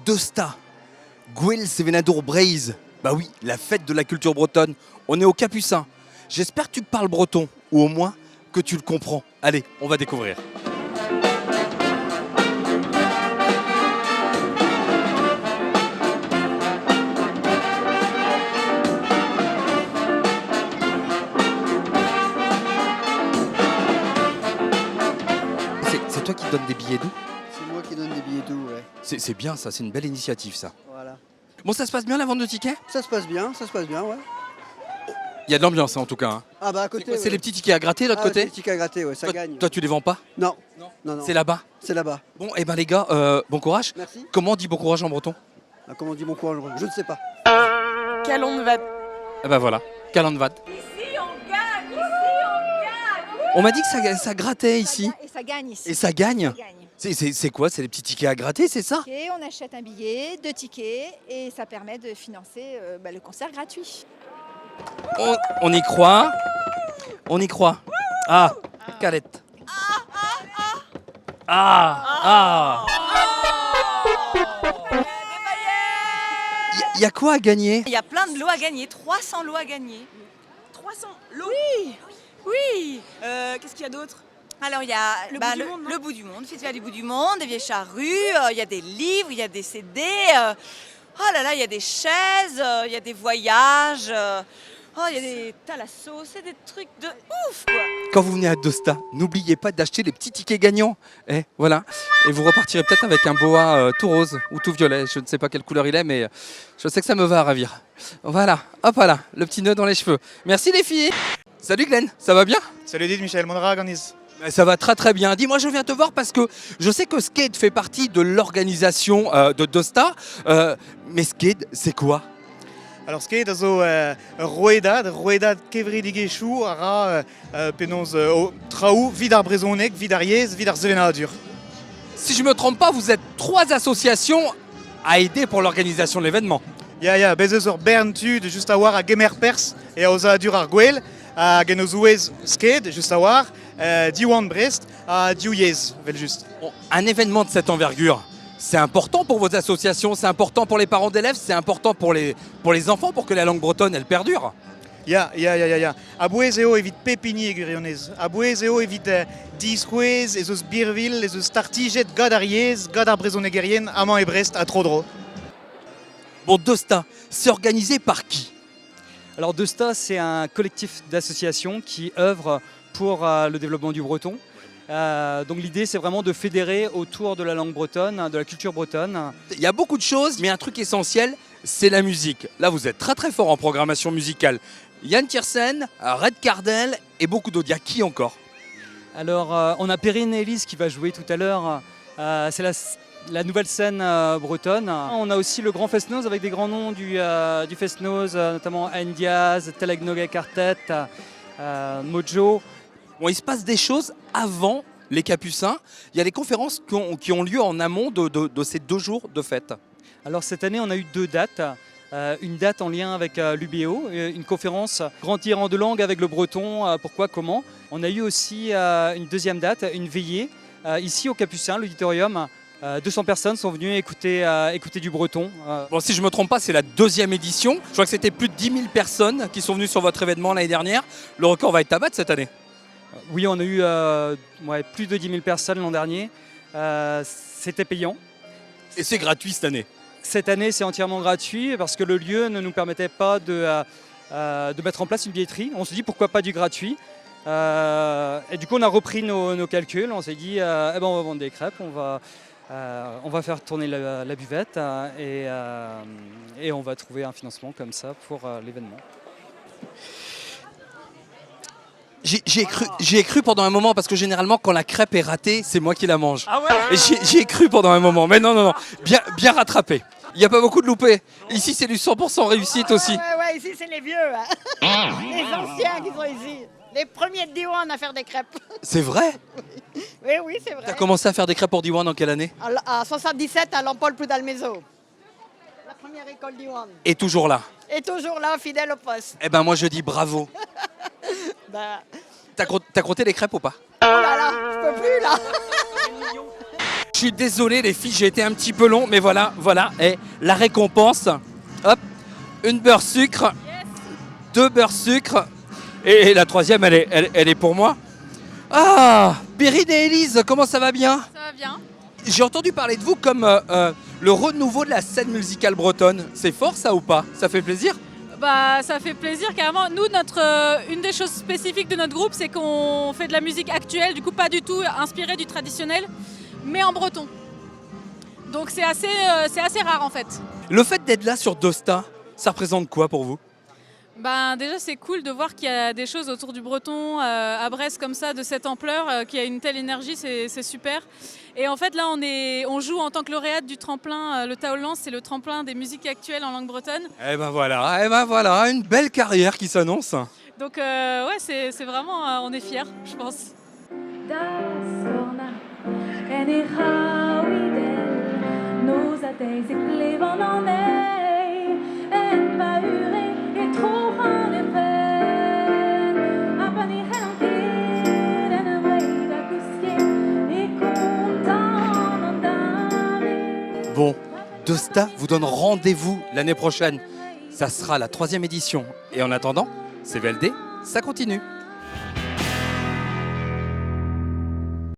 Dosta, Gouel Sevenadour Braise. Bah oui, la fête de la culture bretonne. On est au Capucin. J'espère que tu parles breton, ou au moins que tu le comprends. Allez, on va découvrir. C'est toi qui donnes des billets doux? C'est moi qui donne des billets doux, ouais. C'est bien ça, c'est une belle initiative ça. Voilà. Bon, ça se passe bien la vente de tickets? Ça se passe bien, ouais. Il y a de l'ambiance hein, en tout cas. Hein. Ah bah à côté. C'est les petits tickets à gratter de l'autre côté? Les tickets à gratter, ouais, ça gagne. Toi, tu les vends pas? Non. C'est là-bas? C'est là-bas. Bon, et ben les gars, bon courage. Merci. Comment on dit bon courage en breton? Ah, comment on dit bon courage? Je ne sais pas. Calonvad. Eh ben voilà, Calandvad. Ici on gagne. On m'a dit que ça grattait ici. Et ça gagne ici. Et ça gagne? Ça gagne. C'est quoi? C'est les petits tickets à gratter, c'est ça? Et on achète un billet, 2 tickets et ça permet de financer le concert gratuit. On y croit. On y croit. Ah, Calette. Ah. Il y a quoi à gagner? Il y a plein de lots à gagner, 300 lots à gagner. 300 lots? Oui. Qu'est-ce qu'il y a d'autre? Alors il y a le bout du monde, Festival du bout du monde, des vieilles charrues, il y a des livres, il y a des CD, oh là là, il y a des chaises, il y a des voyages, il y a des thalassos, c'est des trucs de ouf quoi. Quand vous venez à Dosta, n'oubliez pas d'acheter les petits tickets gagnants. Voilà. Et vous repartirez peut-être avec un boa tout rose ou tout violet. Je ne sais pas quelle couleur il est, mais je sais que ça me va à ravir. Voilà, hop là, le petit nœud dans les cheveux. Merci les filles. Salut Glenn, ça va bien? Salut dit Michel Mondragonis. Ça va très très bien. Dis-moi, je viens te voir parce que je sais que Skate fait partie de l'organisation de Dosta. Mais Skate, c'est quoi? Alors skate also roedad kevridige chou ara penoz traou vidar brezonek vidar yez vidar zevenadur. Si je me trompe pas, vous êtes 3 associations à aider pour l'organisation de l'événement. Ya bezeur berntud just a war a gemer pers et a oza dur ar gwell a genozouez skate just a war diwan Brest a diou yez vel just. Bon, un événement de cette envergure, c'est important pour vos associations, c'est important pour les parents d'élèves, c'est important pour les enfants pour que la langue bretonne elle perdure. Ya. A bouez eo evit pepini egurionez. A bouez eo evit disquez ez eus birvil ez eus startiget gad ar yez gad ar brezonegerien amant e Brest a Trodro. Bon, Dosta, c'est organisé par qui? Alors Dosta, c'est un collectif d'associations qui œuvre pour le développement du breton. Donc l'idée, c'est vraiment de fédérer autour de la langue bretonne, de la culture bretonne. Il y a beaucoup de choses, mais un truc essentiel, c'est la musique. Là, vous êtes très très fort en programmation musicale. Yann Tiersen, Red Cardel et beaucoup d'autres. Il y a qui encore? Alors on a Perrine et Elise qui va jouer tout à l'heure. C'est la nouvelle scène bretonne. On a aussi le Grand Fest-Noz avec des grands noms du Fest-Noz, notamment Anne Diaz, Telegnoga Quartet, Mojo. Bon, il se passe des choses avant les Capucins. Il y a des conférences qui ont lieu en amont de ces 2 jours de fête. Alors cette année, on a eu 2 dates. Une date en lien avec l'UBO, une conférence Grandir en 2 langues avec le breton, pourquoi, comment. On a eu aussi une deuxième date, une veillée, ici au Capucin, l'auditorium. 200 personnes sont venues écouter du breton. Bon, si je ne me trompe pas, c'est la 2e édition. Je crois que c'était plus de 10 000 personnes qui sont venues sur votre événement l'année dernière. Le record va être à battre cette année. Oui, on a eu plus de 10 000 personnes l'an dernier. C'était payant. Et c'est gratuit cette année? Cette année, c'est entièrement gratuit parce que le lieu ne nous permettait pas de mettre en place une billetterie. On se dit pourquoi pas du gratuit. Et du coup, on a repris nos calculs. On s'est dit, on va vendre des crêpes, on va faire tourner la buvette et on va trouver un financement comme ça pour l'événement. J'y ai cru pendant un moment parce que généralement quand la crêpe est ratée, c'est moi qui la mange. Ah ouais? Et j'y ai cru pendant un moment, mais non, bien rattrapé. Il n'y a pas beaucoup de loupés. Ici c'est du 100% réussite aussi. Ouais, ici c'est les vieux, les anciens qui sont ici. Les premiers de Diwan à faire des crêpes. C'est vrai? Oui, c'est vrai. T'as commencé à faire des crêpes pour Diwan en quelle année? À 77 à l'Empole Poudalmézo. La première école Diwan. Et toujours là? Et toujours là, fidèle au poste. Eh ben moi je dis bravo. Bah... T'as compté les crêpes ou pas? Oh là là, je peux plus là. Je suis désolé les filles, j'ai été un petit peu long, mais voilà, et la récompense, hop, une beurre sucre, deux beurres sucre, et la troisième, elle est pour moi. Ah, Perrine et Élise, comment ça va bien? Ça va bien. J'ai entendu parler de vous comme le renouveau de la scène musicale bretonne. C'est fort ça ou pas? Ça fait plaisir? Bah, ça fait plaisir carrément. Nous, une des choses spécifiques de notre groupe, c'est qu'on fait de la musique actuelle, du coup pas du tout inspirée du traditionnel, mais en breton. Donc c'est assez rare en fait. Le fait d'être là sur Dosta, ça représente quoi pour vous? Ben, déjà c'est cool de voir qu'il y a des choses autour du breton à Brest comme ça, de cette ampleur, qu'il y a une telle énergie, c'est super. Et en fait là on joue en tant que lauréate du tremplin, le Taolan, c'est le tremplin des musiques actuelles en langue bretonne. Eh ben voilà, une belle carrière qui s'annonce. Donc ouais, c'est vraiment, on est fiers, je pense. Bon, Dosta vous donne rendez-vous l'année prochaine. Ça sera la 3e édition. Et en attendant, CVLD, ça continue.